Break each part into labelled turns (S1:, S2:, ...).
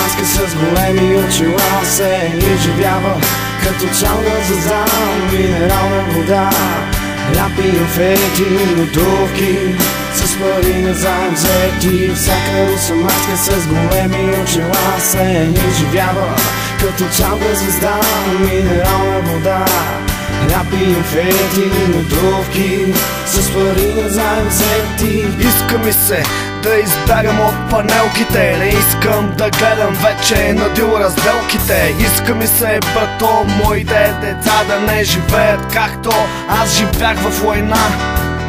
S1: маска с големи очила се изживява като чалга звезда, минерална вода. Ляпи инфети, нотовки с пари назаем взети. Всяка руса маска с големи очила се изживява като чалга звезда, минерална вода. Ляпи инфети, нотовки с пари назаем взети.
S2: Иска ми се да избягам от панелките, не искам да гледам вече на дил разделките. Иска ми се, брато, моите деца да не живеят както аз живях в война.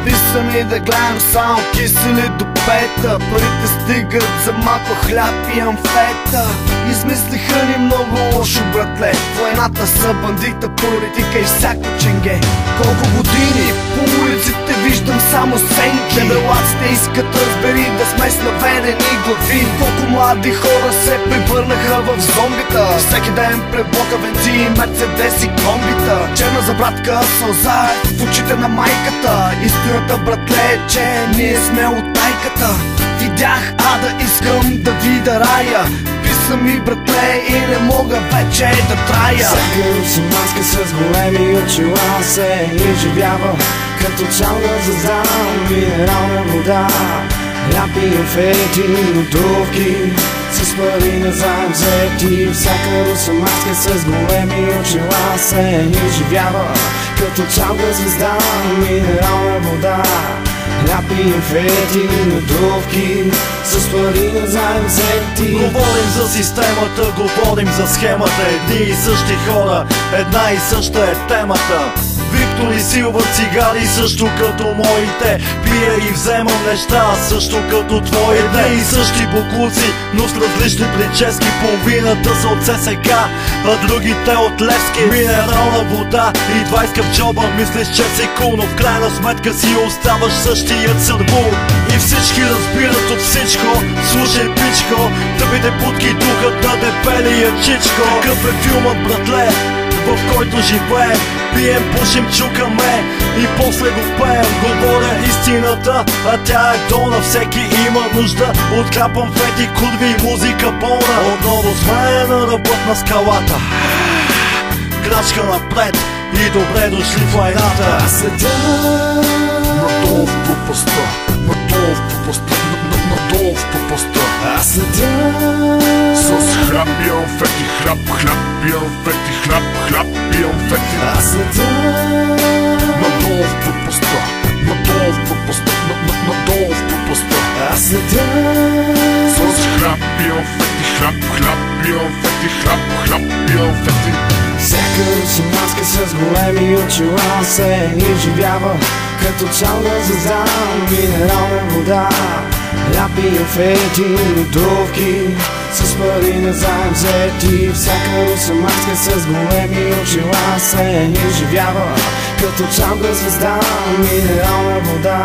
S2: Иска ми да гледам само кисели до пета, парите стигат за малко хляб и амфета. Измислиха ни много лошо, братле, войната са бандита, политика и всяко ченге. Колко години по улиците виждам само сенки, дебелаците искат, разбери, да сме с наведени глави. Колко млади хора се превърнаха в зомбита, всеки ден пред блока бензин, мерцедеси, комбита. Черна забратка, сълза в очите на майката. Истината, братле, е, че ние сме от тайката. Видях ада, искам да видя рая. Писа ми, братле, и не мога вече да трая.
S1: Всяка руса маска с големи очила се изживява като чалга звезда, минерална вода. Ляпи инфети, нотовки с пари назаем взети. Всяка руса маска с големи очила се изживява като чалга звезда, минерална вода. Ляпи инфети, нотовки с пари назаем взети.
S3: Говорим за системата, говорим за схемата. Едни и същи хора, една и съща е темата. Виктор и Силва цигари също като моите. Пия и вземам неща също като твоите. Едни и същи буклуци, но с различни прически. Половината са от ССК, а другите от Левски. Минерална вода и 20 в джоба. Мислиш, че си кул, но в крайна сметка си оставаш същият сърбул. И всички разбират от всичко. Слушай, пичко, тъпите путки духът на дебелия чичко. Какъв е филмът, братле, в който живеем? Пием, пушим, чукаме и после го пеем. Говоря истината, а тя е долна. Всеки има нужда от хляб, амфети, курви и музика пълна. Отново сме на ръбът на скалата, крачка напред и добре дошли в войната.
S1: Аз седя
S2: надолу в пропаста, надолу в пропаста, надолу в пропаста.
S1: Аз седя
S2: с хляб и амфети, хляб, хляб и амфети, хляб, хляб и амфети.
S1: Аз седя
S2: надолу в пропаста, надолу в пропаста, надолу в пропаста.
S1: Аз седя
S2: с хляб и амфети, хляб, хляб и амфети, хляб, хляб и амфети.
S1: всяка руса маска с големи очила се изживява като чалга звезда, минерална вода. Ляпи инфети, нотовки с пари назаем взети. Всяка руса маска с големи очила се изживява като чалга звезда, минерална вода.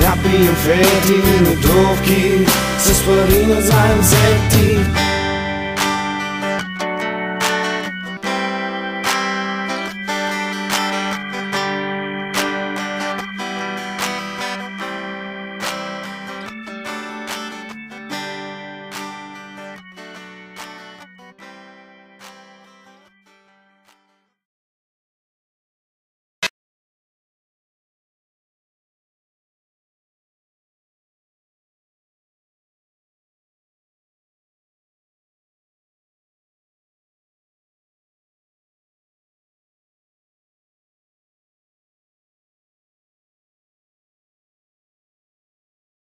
S1: Ляпи инфети, нотовки с пари назаем взети.